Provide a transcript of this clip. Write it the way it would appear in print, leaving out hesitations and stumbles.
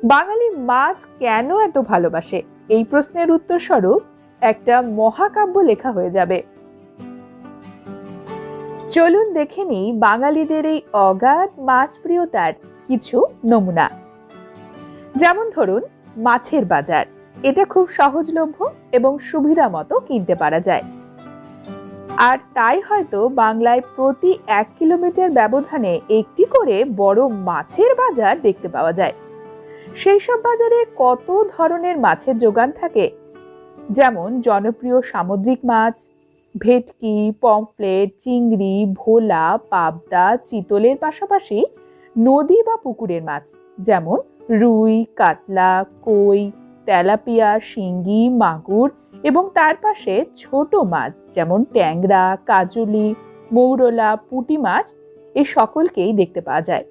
বাঙালি মাছ কেন এত ভালোবাসে, এই প্রশ্নের উত্তর স্বরূপ একটা মহাকাব্য লেখা হয়ে যাবে। চলুন দেখে নিই বাঙালিদের এই অগাধ মাছ প্রিয়তার কিছু নমুনা। যেমন ধরুন, মাছের বাজার। এটা খুব সহজলভ্য এবং সুবিধা মতো কিনতে পারা যায়, আর তাই হয়তো বাংলায় প্রতি 1 কিলোমিটার ব্যবধানে একটি করে বড় মাছের বাজার দেখতে পাওয়া যায়। সেই সব বাজারে কত ধরনের মাছের যোগান থাকে, যেমন জনপ্রিয় সামুদ্রিক মাছ, ভেটকি, পমফ্লেট, চিংড়ি, ভোলা, পাবদা, চিতলের পাশাপাশি নদী বা পুকুরের মাছ যেমন রুই, কাতলা, কই, তেলাপিয়া, শিঙ্গি, মাগুর এবং তার পাশে ছোট মাছ যেমন ট্যাংরা, কাজলি, মৌরলা, পুঁটি মাছ, এই সকলকেই দেখতে পাওয়া যায়।